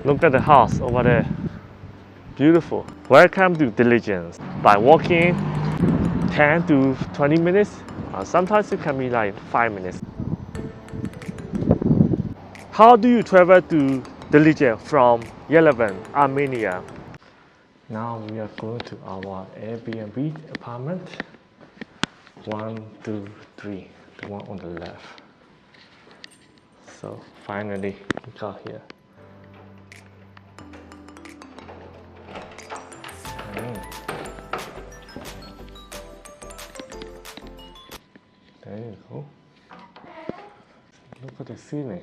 Look at the house over there. Beautiful. Welcome to Dilijan. By walking 10 to 20 minutes. Sometimes it can be like 5 minutes. How do you travel to Dilijan from Yerevan, Armenia? Now we are going to our Airbnb apartment. 1, 2, 3. The one on the left. So finally we got here. There you go. Look at the ceiling.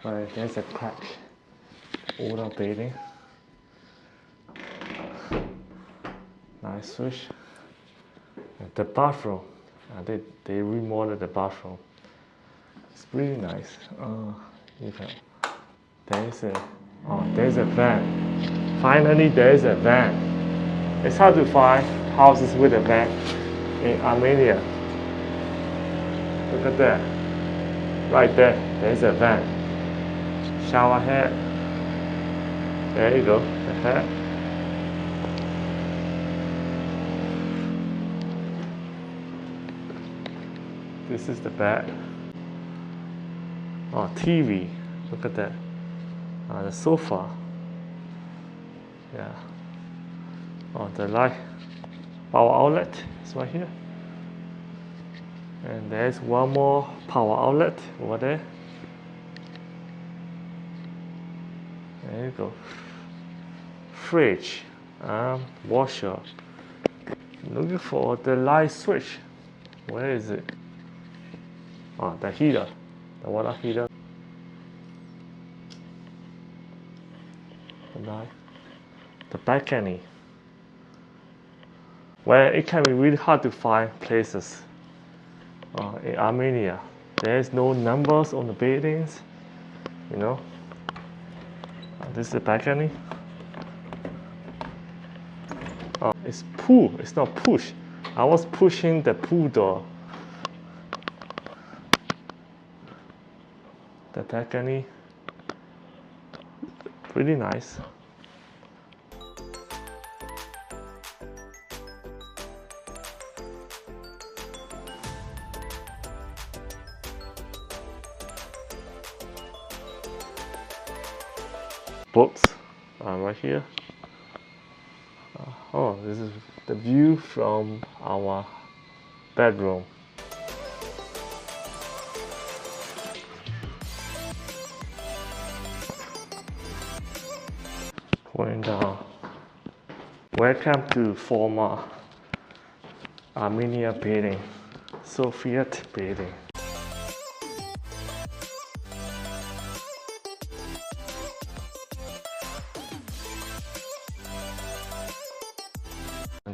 But there's a crack. Older building. Nice switch. And the bathroom. They remodeled the bathroom. It's pretty nice. There's a van. Finally, there's a van. It's hard to find houses with a van in Armenia. Look at that. Right there, there's a van. Shower head. There you go, the head. This is the bed. Oh, TV. Look at that. The sofa. Yeah. Oh, the light power outlet is right here. And there's one more power outlet over there. There you go. Fridge, washer. Looking for the light switch. Where is it? Oh, the heater, the water heater. The balcony. Where it can be really hard to find places. In Armenia, there's no numbers on the buildings, you know. This is the balcony. It's pull, it's not push. I was pushing the pull door. The balcony, pretty nice. Books right here. This is the view from our bedroom. Going down. Welcome to former Armenia building, Soviet building.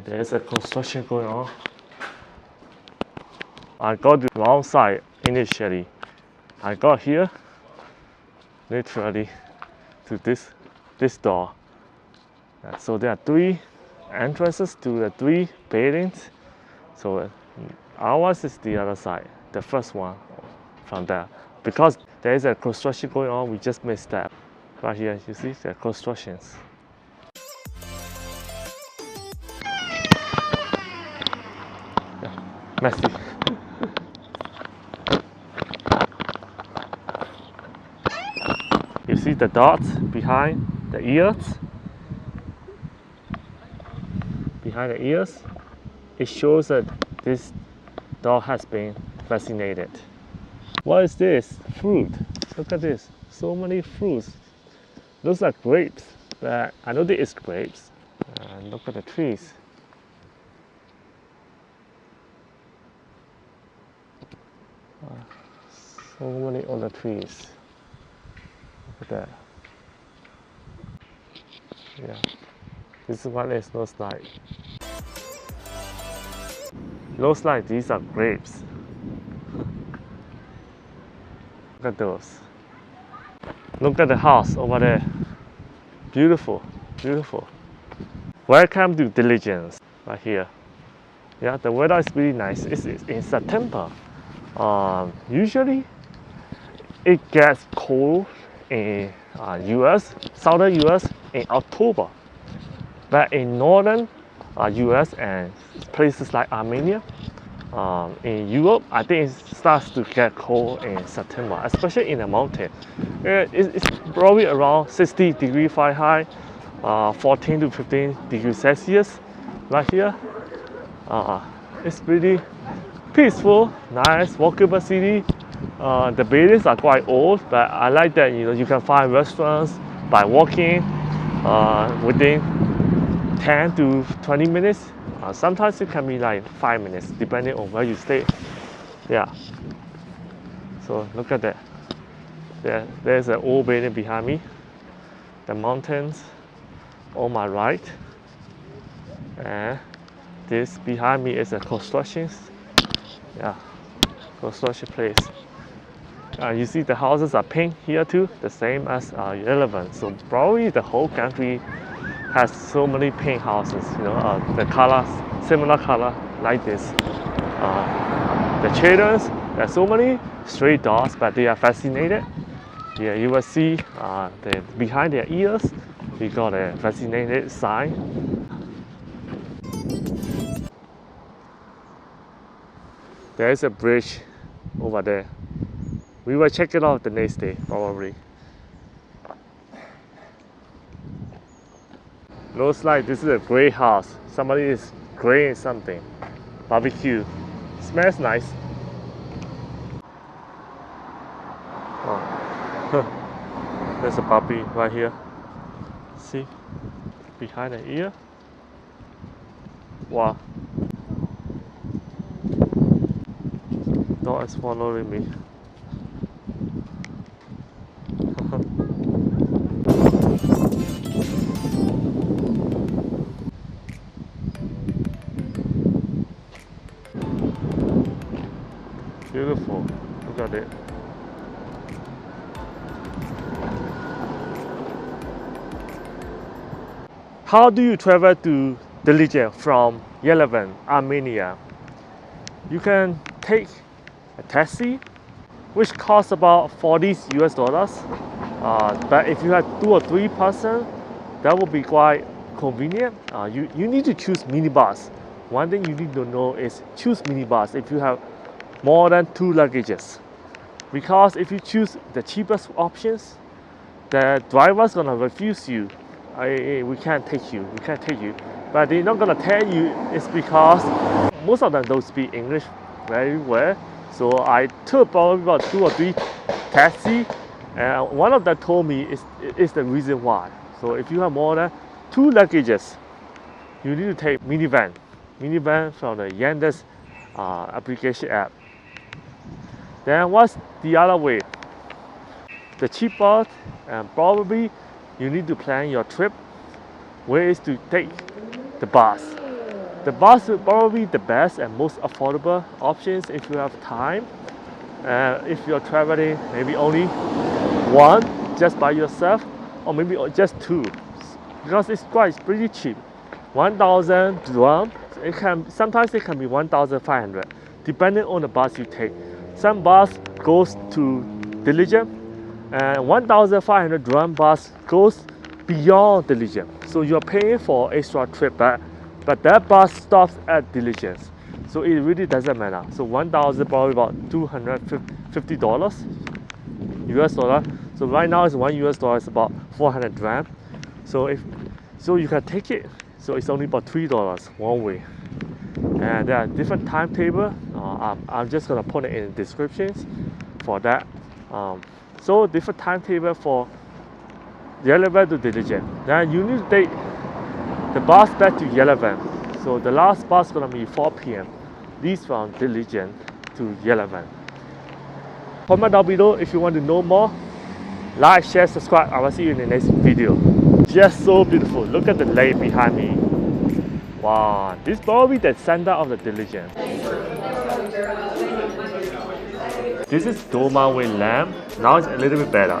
There's a construction going on. I got the wrong side initially. I got here literally to this door. So there are 3 entrances to the 3 buildings. So ours is the other side, the first one from there. Because there is a construction going on, we just missed that. Right here, you see the constructions. Messy. You see the dots behind the ears? Behind the ears, it shows that this dog has been vaccinated. What is this? Fruit. Look at this. So many fruits. Looks like grapes, but I don't think it's grapes. Look at the trees. So many other trees. Look at that. Yeah. This is what it looks like. Looks like these are grapes. Look at those. Look at the house over there. Beautiful, beautiful. Welcome to Dilijan, right here. Yeah, the weather is really nice. It's in September. Usually it gets cold in US, southern US in October. But in northern US and places like Armenia, in Europe, I think it starts to get cold in September, especially in the mountain. It's probably around 60 degrees Fahrenheit, 14 to 15 degrees Celsius right here. It's pretty peaceful, nice, walkable city. The buildings are quite old, but I like that you can find restaurants by walking within 10 to 20 minutes. Sometimes it can be like 5 minutes, depending on where you stay. Yeah. So look at that. There's an old building behind me. The mountains on my right, and this behind me is a construction. Yeah, construction place. You see the houses are pink here too, the same as Yerevan. So probably the whole country has so many pink houses. The colors, similar color like this. The children, there are so many stray dogs, but they are vaccinated. Yeah, you will see behind their ears, we got a vaccinated sign. There is a bridge over there. We will check it out the next day, probably. Looks like this is a great house. Somebody is grilling something. Barbecue. Smells nice. Oh. There's a puppy right here. See? Behind the ear. Wow. Dog is following me. Beautiful. Look at it. How do you travel to Dilijan from Yerevan, Armenia? You can take a taxi, which costs about $40 US. But if you have 2 or 3 persons, that will be quite convenient. You need to choose minibus. One thing you need to know is choose minibus if you have more than 2 luggages. Because if you choose the cheapest options, the driver's gonna refuse you. We can't take you. But they're not gonna tell you it's because most of them don't speak English very well. So I took probably about 2 or 3 taxis, and one of them told me is the reason why. So if you have more than 2 luggages, you need to take minivan from the Yandex application app. Then what's the other way? The cheapest, and probably you need to plan your trip, where is to take the bus. The bus is probably the best and most affordable options if you have time. If you're traveling maybe only one just by yourself, or maybe just 2, because it's pretty cheap. 1,000 dirham. Sometimes it can be 1,500, depending on the bus you take. Some bus goes to Dilijan, and 1,500 dirham bus goes beyond Dilijan. So you're paying for extra trip, but that bus stops at Dilijan. So it really doesn't matter. So 1,000 probably about $250 US. So right now it's $1 US is about 400 dirham. So you can take it. So it's only about $3 one way. And there are different timetable. I'm just gonna put it in the descriptions for that. So different timetable for Yerevan to Dilijan. Then you need to take the bus back to Yerevan. So the last bus is gonna be 4 p.m. This from Dilijan to Yerevan. Comment down below if you want to know more. Like, share, subscribe. I will see you in the next video. Just so beautiful. Look at the lake behind me. Wow, this is probably the center of the Dilijan. This is Doma with lamb. Now it's a little bit better.